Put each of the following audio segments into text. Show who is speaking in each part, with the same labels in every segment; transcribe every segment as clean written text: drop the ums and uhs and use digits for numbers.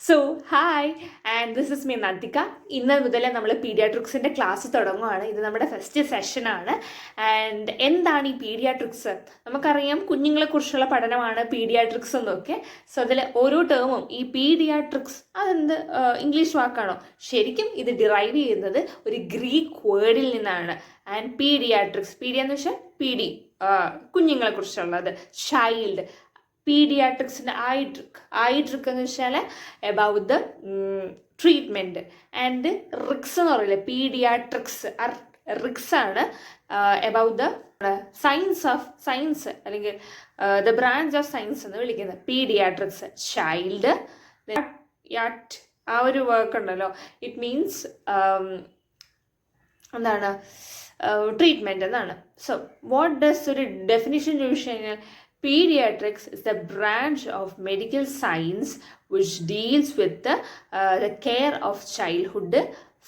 Speaker 1: So hi and this is me Nandika. ഇന്ന് മുതൽ നമ്മൾ പീഡിയാട്രിക്സിൻ്റെ ക്ലാസ് തുടങ്ങുകയാണ്. ഇത് നമ്മുടെ ഫസ്റ്റ് സെഷനാണ്. ആൻഡ് എന്താണ് ഈ പീഡിയാട്രിക്സ്? നമുക്കറിയാം കുഞ്ഞുങ്ങളെക്കുറിച്ചുള്ള പഠനമാണ് പീഡിയാട്രിക്സ് എന്നൊക്കെ. സോ അതിൽ ഓരോ ടേമും ഈ പീഡിയാട്രിക്സ് അതെന്ത് ഇംഗ്ലീഷ് വാക്കാണോ? ശരിക്കും ഇത് ഡിറൈവ് ചെയ്യുന്നത് ഒരു ഗ്രീക്ക് വേർഡിൽ നിന്നാണ്. ആൻഡ് പീഡിയാട്രിക്സ്, പീഡിയ എന്ന് വെച്ചാൽ പീഡി, കുഞ്ഞുങ്ങളെക്കുറിച്ചുള്ളത്, ചൈൽഡ്. പീഡിയാട്രിക്സിൻ്റെ ഐട്രിക് എന്ന് വെച്ചാൽ എബൌട്ട് ദ ട്രീറ്റ്മെൻറ്റ്. ആൻഡ് റിക്സ് എന്ന് പറയില്ലേ, പീഡിയാട്രിക്സ് റിക്സ് ആണ് എബൌട്ട് ദ സയൻസ് അല്ലെങ്കിൽ ദ ബ്രാഞ്ച് ഓഫ് സയൻസ് എന്ന് വിളിക്കുന്നത്. പീഡിയാട്രിക്സ് ചൈൽഡ് ആ ഒരു വർക്ക് ഉണ്ടല്ലോ, ഇറ്റ് മീൻസ് എന്താണ് ട്രീറ്റ്മെൻറ്റ് എന്നാണ്. സോ വാട്ട് ഡസ് ഒരു ഡെഫിനിഷൻ ചോദിച്ചു കഴിഞ്ഞാൽ pediatrics is the branch of medical science which deals with the care of childhood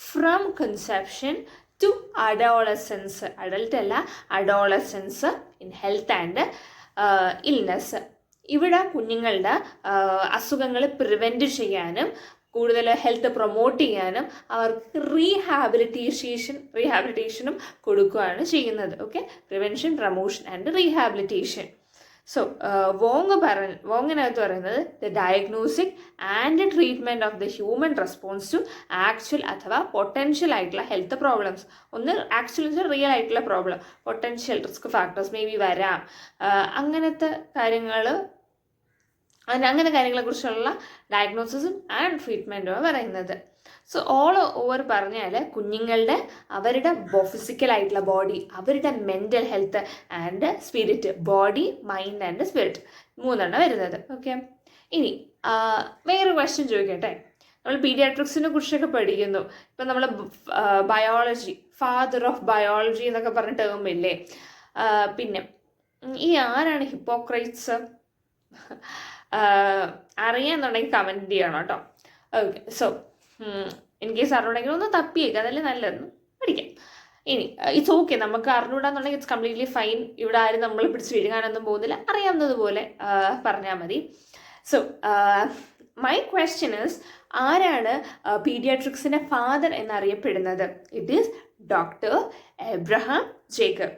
Speaker 1: from conception to adolescence. Adult alla, adolescence in health and illness. ഇവിടെ കുഞ്ഞുങ്ങളുടെ അസുഖങ്ങൾ prevent ചെയ്യാനും കൂടുതൽ health promote ചെയ്യാനും അവർക്ക് റീഹാബിലിറ്റേഷനും കൊടുക്കുകയാണ് ചെയ്യുന്നത്. Okay, prevention, promotion and rehabilitation. So വോങ്ങിനകത്ത് പറയുന്നത് the diagnosis and treatment of the human response to actual അഥവാ പൊട്ടൻഷ്യൽ ആയിട്ടുള്ള ഹെൽത്ത് പ്രോബ്ലംസ്. ഒന്ന് ആക്ച്വൽ എന്ന് വെച്ചാൽ റിയൽ ആയിട്ടുള്ള problem, potential risk factors may be വരാം, അങ്ങനത്തെ കാര്യങ്ങളെക്കുറിച്ചുള്ള ഡയഗ്നോസിസും ആൻഡ് ട്രീറ്റ്മെൻറ്റുമാണ് പറയുന്നത്. സോ ഓൾ ഓവർ പറഞ്ഞാൽ കുഞ്ഞുങ്ങളുടെ അവരുടെ ഫിസിക്കലായിട്ടുള്ള ബോഡി, അവരുടെ mental health and spirit, body, mind and spirit, മൂന്നെണ്ണം വരുന്നത്. ഓക്കെ, ഇനി വേറൊരു ക്വസ്റ്റ്യൻ ചോദിക്കട്ടെ. നമ്മൾ പീഡിയാട്രിക്സിനെ കുറിച്ചൊക്കെ പഠിക്കുന്നു. ഇപ്പം നമ്മൾ ബയോളജി, ഫാദർ ഓഫ് ബയോളജി എന്നൊക്കെ പറഞ്ഞ ടേം ഇല്ലേ? പിന്നെ ഈ ആരാണ് ഹിപ്പോക്രൈറ്റ്സ്? അറിയാന്നുണ്ടെങ്കിൽ കമൻറ്റ് ചെയ്യണം കേട്ടോ. ഓക്കെ, സോ ഇൻ കേസ് അറിഞ്ഞൂടെങ്കിൽ ഒന്ന് തപ്പിയേക്കാം, അതല്ലേ നല്ലതെന്ന് പഠിക്കാം. ഇനി ഇറ്റ്സ് ഓക്കെ, നമുക്ക് അറിഞ്ഞൂടാന്നുണ്ടെങ്കിൽ ഇറ്റ്സ് കംപ്ലീറ്റ്ലി ഫൈൻ. ഇവിടെ ആരും നമ്മൾ പിടിച്ച് വിഴുകാനൊന്നും പോകുന്നില്ല, അറിയാവുന്നതുപോലെ പറഞ്ഞാൽ മതി. സോ മൈ ക്വസ്റ്റ്യൻ ഇസ്, ആരാണ് പീഡിയാട്രിക്സിൻ്റെ ഫാദർ എന്നറിയപ്പെടുന്നത്? It is doctor Abraham Jacob.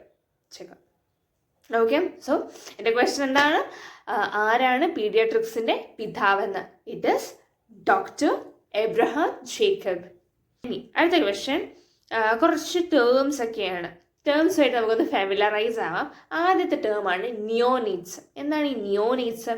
Speaker 1: Okay, so എൻ്റെ ക്വസ്റ്റ്യൻ എന്താണ്? ആരാണ് പീഡിയാട്രിക്സിൻ്റെ പിതാവെന്ന്? It is doctor Abraham Jacob. ഇനി അടുത്ത ക്വസ്റ്റ്യൻ, കുറച്ച് ടേംസ് ഒക്കെയാണ്. ടേംസുമായിട്ട് നമുക്കൊന്ന് ഫാമിലറൈസ് ആവാം. ആദ്യത്തെ ടേമാണ് നിയോനീറ്റ്സ്. എന്താണ് ഈ നിയോനീറ്റ്സ്?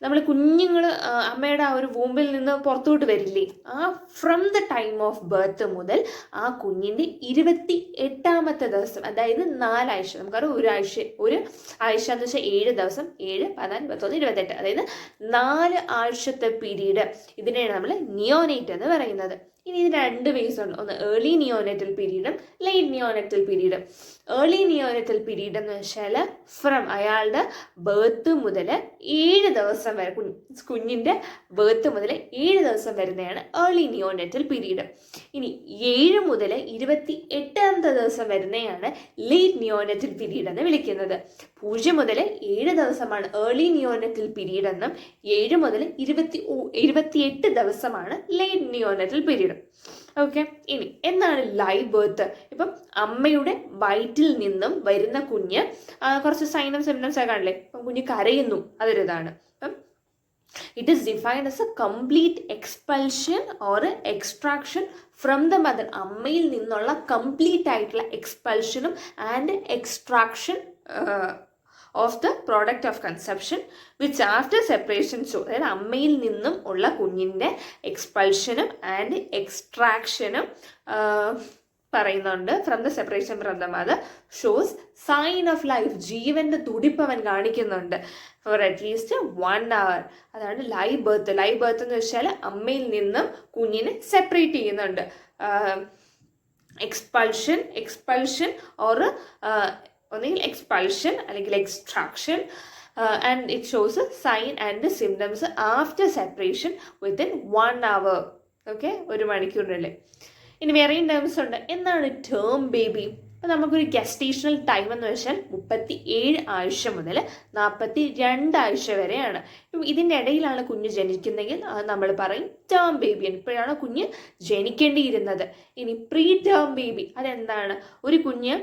Speaker 1: നമ്മൾ കുഞ്ഞുങ്ങൾ അമ്മയുടെ ആ ഒരു വൂമ്പിൽ നിന്ന് പുറത്തോട്ട് വരില്ലേ, ആ from the time of birth മുതൽ ആ കുഞ്ഞിൻ്റെ 28ാമത്തെ ദിവസം, അതായത് 4 ആഴ്ച. നമുക്കറിയാം ഒരു ആഴ്ച എന്ന് വെച്ചാൽ 7 ദിവസം, 7, 14, 21, 28, അതായത് 4 ആഴ്ചത്തെ പീരീഡ്. ഇതിനെയാണ് നമ്മൾ നിയോനേറ്റ് എന്ന് പറയുന്നത്. ഇനി ഇത് 2 വേസ് ഉണ്ട്. ഒന്ന് ഏർലി നിയോനെറ്റൽ പീരീഡും ലേറ്റ് നിയോനെറ്റൽ പീരീഡും. ഏർലി നിയോനെറ്റൽ പീരീഡ് എന്ന് വെച്ചാൽ ഫ്രം അയാളുടെ ബർത്ത് മുതൽ 7 ദിവസം വരെ, കുഞ്ഞിൻ്റെ ബർത്ത് മുതൽ 7 ദിവസം വരുന്നതാണ് ഏർലി നിയോനെറ്റൽ പീരീഡ്. ഇനി 7 മുതൽ 28ാമത്തെ ദിവസം വരുന്നതാണ് ലേറ്റ് നിയോനെറ്റൽ പീരീഡ് എന്ന് വിളിക്കുന്നത്. 0 മുതൽ 7 ദിവസമാണ് ഏർലി നിയോനെറ്റൽ പീരീഡ് എന്നും 7 മുതൽ 28 ദിവസമാണ് ലേറ്റ് നിയോനെറ്റൽ പീരീഡ്. ഓക്കെ, ഇനി എന്താണ് ലൈവ് ബർത്ത്? ഇപ്പം അമ്മയുടെ വയറ്റിൽ നിന്നും വരുന്ന കുഞ്ഞ് കുറച്ച് സൈനും സിംറ്റംസ് ഒക്കെ കാണില്ലേ? ഇപ്പം കുഞ്ഞ് കരയുന്നു, അതൊരിതാണ്. അപ്പം it is defined as a complete expulsion or extraction from the mother. അമ്മയിൽ നിന്നുള്ള കംപ്ലീറ്റ് ആയിട്ടുള്ള എക്സ്പൾഷനും and extraction of the product of conception which after separation show. അതായത് അമ്മയിൽ നിന്നും ഉള്ള കുഞ്ഞിൻ്റെ എക്സ്പൾഷനും ആൻഡ് എക്സ്ട്രാക്ഷനും പറയുന്നുണ്ട്. From the separation from the mother shows sign of life. ജീവൻ്റെ തുടിപ്പ് അവൻ കാണിക്കുന്നുണ്ട് ഫോർ അറ്റ്ലീസ്റ്റ് 1 hour. അതാണ് ലൈവ് ബർത്ത്. ലൈവ് ബർത്ത് എന്ന് വെച്ചാൽ അമ്മയിൽ നിന്നും കുഞ്ഞിനെ സെപ്പറേറ്റ് ചെയ്യുന്നുണ്ട്. എക്സ്പൾഷൻ ഓർ ഒന്നെങ്കിൽ എക്സ്പൾഷൻ അല്ലെങ്കിൽ extraction. And it shows sign and symptoms after separation within 1 hour. Okay, 1 മണിക്കൂറിനുള്ളിൽ. ഇനി വേറെയും ടേംസ് ഉണ്ട്. എന്താണ് ടേം ബേബി? അപ്പോൾ നമുക്കൊരു ഗസ്റ്റേഷണൽ ടൈം എന്ന് വെച്ചാൽ 37 ആഴ്ച മുതൽ 42 ആഴ്ച വരെയാണ്. ഇതിൻ്റെ ഇടയിലാണ് കുഞ്ഞ് ജനിക്കുന്നതെങ്കിൽ അത് നമ്മൾ പറയും ടേം ബേബിയാണ്. ഇപ്പോഴാണ് കുഞ്ഞ് ജനിക്കേണ്ടിയിരുന്നത്. ഇനി പ്രീ ടേം ബേബി അതെന്താണ്? ഒരു കുഞ്ഞ്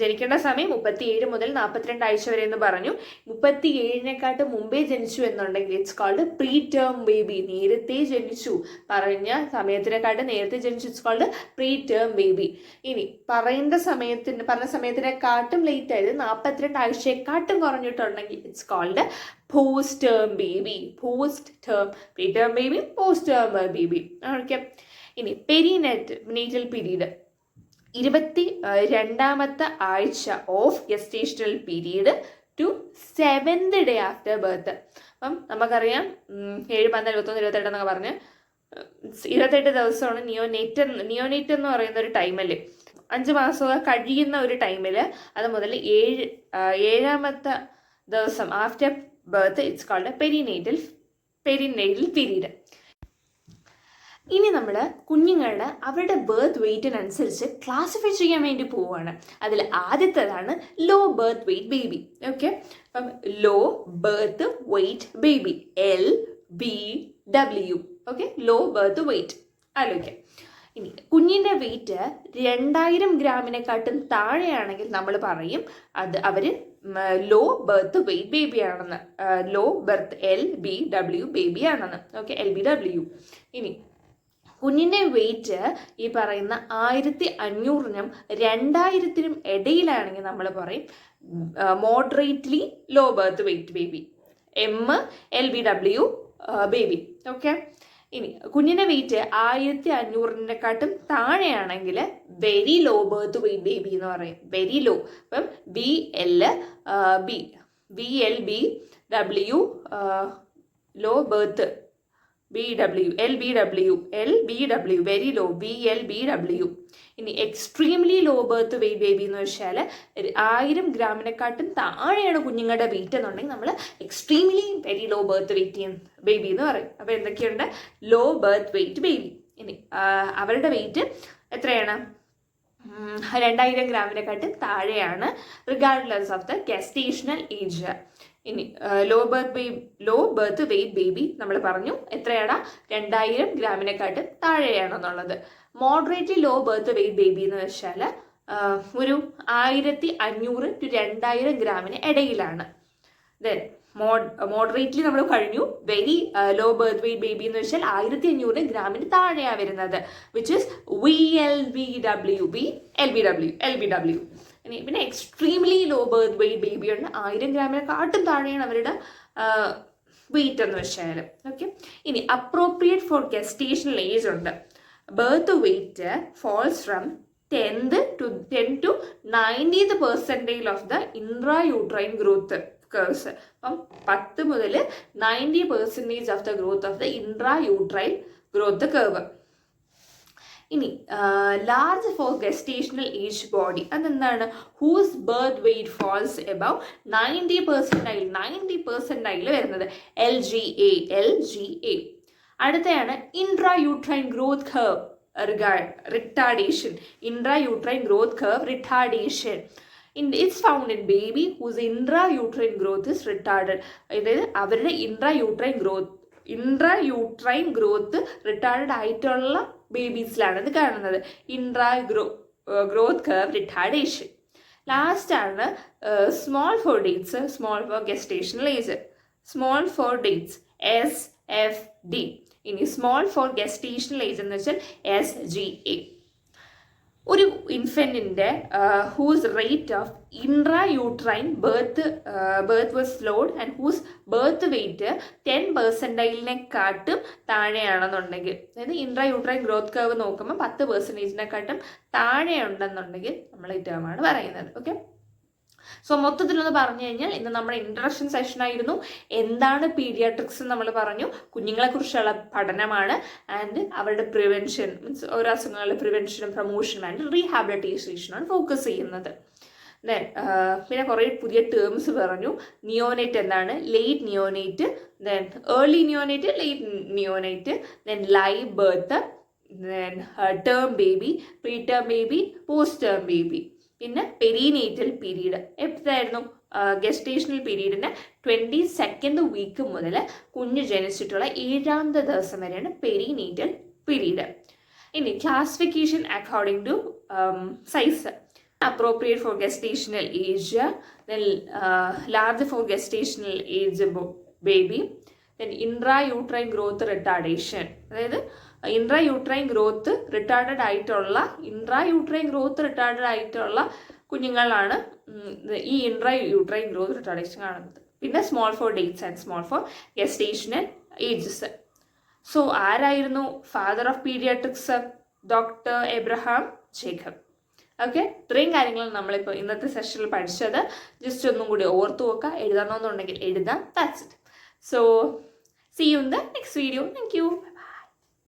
Speaker 1: ജനിക്കേണ്ട സമയം 37 മുതൽ 42 ആഴ്ച വരെ എന്ന് പറഞ്ഞു. 37-നെക്കാട്ടും മുമ്പേ ജനിച്ചു എന്നുണ്ടെങ്കിൽ it's called pre term baby. നേരത്തെ ജനിച്ചു, പറഞ്ഞ സമയത്തിനെക്കാട്ടും നേരത്തെ ജനിച്ചു, it's called pre term baby. ഇനി പറഞ്ഞ സമയത്തിനെക്കാട്ടും ലേറ്റ് ആയത് 42 ആഴ്ചയെക്കാട്ടും കുറഞ്ഞിട്ടുണ്ടെങ്കിൽ it's called post term baby. Post term, pre term baby, post term baby. Okay. ഇനി പെരിനേറ്റൽ പീരീഡ് 22ാമത്തെ ആഴ്ച of gestational period to 7th day after birth. അപ്പം നമുക്കറിയാം 7, 14, 21, 28 എന്നൊക്കെ പറഞ്ഞ് 28 ദിവസമാണ് നിയോനേറ്റ് എന്ന് പറയുന്ന ഒരു ടൈമല്ലേ, 5 മാസമൊക്കെ കഴിയുന്ന ഒരു ടൈമിൽ അത് മുതൽ 7ാമത്തെ ദിവസം after birth it's called perinatal period. ഇനി നമ്മൾ കുഞ്ഞുങ്ങളുടെ അവരുടെ ബർത്ത് വെയ്റ്റിനനുസരിച്ച് ക്ലാസിഫൈ ചെയ്യാൻ വേണ്ടി പോവുകയാണ്. അതിൽ ആദ്യത്തേതാണ് low birth weight baby. Okay, അപ്പം low birth weight baby LBW. Okay, low birth weight ആലോചിക്കാം. ഇനി കുഞ്ഞിൻ്റെ വെയ്റ്റ് 2000 ഗ്രാമിനെക്കാട്ടും താഴെയാണെങ്കിൽ നമ്മൾ പറയും അവർ ലോ ബർത്ത് വെയ്റ്റ് ബേബി ആണെന്ന്. ലോ ബർത്ത് LBW ബേബി ആണെന്ന്. Okay, LBW. ഇനി കുഞ്ഞിൻ്റെ വെയ്റ്റ് ഈ പറയുന്ന 1500-നും 2000-നും ഇടയിലാണെങ്കിൽ നമ്മൾ പറയും moderately low birth weight baby, MLBW baby. Okay. ഇനി കുഞ്ഞിൻ്റെ വെയ്റ്റ് 1500-നെക്കാട്ടും താഴെയാണെങ്കിൽ very low birth weight baby എന്ന് പറയും. Very low. അപ്പം VLBW low birth LBW very low VLBW. ഇനി extremely low birth weight baby എന്ന് വെച്ചാൽ 1000 ഗ്രാമിനെക്കാട്ടും താഴെയാണ് കുഞ്ഞുങ്ങളുടെ വെയിറ്റ് എന്നുണ്ടെങ്കിൽ നമ്മൾ extremely very low birth weight baby എന്ന് പറയും. അപ്പോൾ എന്തൊക്കെയുണ്ട്? Low birth weight baby. ഇനി അവരുടെ വെയിറ്റ് എത്രയാണ്? 2000 ഗ്രാമിനെക്കാട്ടും താഴെയാണ് regardless of the gestational age. ഇനി ലോ ബർത്ത് വെയ്റ്റ് ബേബി നമ്മൾ പറഞ്ഞു എത്രയാണ്? 2000 ഗ്രാമിനെക്കാട്ടും താഴെയാണെന്നുള്ളത്. Moderately low birth weight baby എന്ന് വെച്ചാൽ ഒരു 1500 to 2000 ഗ്രാമിന് ഇടയിലാണ്. ദെൻ മോഡറേറ്റ്ലി നമ്മൾ കഴിഞ്ഞു. Very low birth weight baby എന്ന് വെച്ചാൽ 1500 ഗ്രാമിന് താഴെയാണ് വരുന്നത്, വിച്ച് ഇസ് LBW. പിന്നെ extremely low birth weight baby ഉണ്ട്. 1000 ഗ്രാമിനെക്കാട്ടും താഴെയാണ് അവരുടെ വെയിറ്റ് എന്ന് വെച്ചാൽ. ഓക്കെ. ഇനി അപ്രോപ്രിയേറ്റ് ഫോർ ഗസ്റ്റേഷണൽ ഏജ് ഉണ്ട്. Birth weight falls from 10 to 90th percentile of the intrauterine growth curves. അപ്പം 10 മുതൽ 90% of the growth of the intrauterine growth curve. ഇനി large for gestational age body അതെന്താണ്? Whose birth weight falls above 90% വരുന്നത് LGA. അടുത്തയാണ് intrauterine growth curve retardation. Intrauterine growth curve retardation. It's found in baby whose intrauterine growth is retarded. അതായത് അവരുടെ intrauterine growth retarded ആയിട്ടുള്ള ബേബീസിലാണ് ഇത് കാണുന്നത്. Growth curve retardation. Last ആണ് small for dates, small for gestational age. Small for dates SFD. ഇനി small for gestational age എന്ന് വെച്ചാൽ SGA. ഒരു ഇൻഫൻറ്റിൻ്റെ whose rate of intrauterine birth was slowed and whose birth weight 10%-നെക്കാട്ടും താഴെയാണെന്നുണ്ടെങ്കിൽ, അതായത് intrauterine growth curve നോക്കുമ്പോൾ 10%-നെക്കാട്ടും താഴെയുണ്ടെന്നുണ്ടെങ്കിൽ നമ്മൾ ഈ ടേമാണ് പറയുന്നത്. ഓക്കെ. സോ മൊത്തത്തിലൊന്ന് പറഞ്ഞു കഴിഞ്ഞാൽ ഇന്ന് നമ്മുടെ ഇൻട്രഡക്ഷൻ സെഷൻ ആയിരുന്നു. എന്താണ് പീഡിയാട്രിക്സ് എന്ന് നമ്മൾ പറഞ്ഞു. കുഞ്ഞുങ്ങളെക്കുറിച്ചുള്ള പഠനമാണ് ആൻഡ് അവരുടെ പ്രിവെൻഷൻ, മീൻസ് ഓരോ അസുഖങ്ങളുടെ പ്രിവെൻഷനും പ്രൊമോഷനും ആൻഡ് റീഹാബിലിറ്റേഷനാണ് ഫോക്കസ് ചെയ്യുന്നത്. ദെൻ പിന്നെ കുറേ പുതിയ ടേംസ് പറഞ്ഞു. നിയോനേറ്റ് എന്താണ്? Late neonate, then early neonate, late neonate, then live birth, then term baby, preterm baby, post term baby. പിന്നെ പെരിനേറ്റൽ പീരീഡ് എപ്പോഴായിരുന്നു? ഗസ്റ്റേഷണൽ പീരീഡിന് 22nd വീക്ക് മുതൽ കുഞ്ഞ് ജനിച്ചിട്ടുള്ള 7ാമത്തെ ദിവസം വരെയാണ് പെരിനേറ്റൽ പീരീഡ്. ഇനി classification according to size. appropriate for gestational age, then large for gestational age baby, then intrauterine growth retardation. അതായത് ഇൻട്രായൂട്രൈൻ ഗ്രോത്ത് റിട്ടാർഡഡ് ആയിട്ടുള്ള കുഞ്ഞുങ്ങളാണ് ഈ ഇൻട്രായൂട്രൈൻ ഗ്രോത്ത് റിട്ടാർഡേഷൻ കാണുന്നത്. പിന്നെ small for dates and small for gestational ages. So ആരായിരുന്നു father of paediatrics? Doctor Abraham Jacob. Okay, ഇത്രയും കാര്യങ്ങൾ നമ്മളിപ്പോൾ ഇന്നത്തെ സെഷനിൽ പഠിച്ചത്. ജസ്റ്റ് ഒന്നും കൂടി ഓർത്തു നോക്കുക, എഴുതണമെന്നുണ്ടെങ്കിൽ എഴുതാം. That's it. So see you in the next video. Thank U.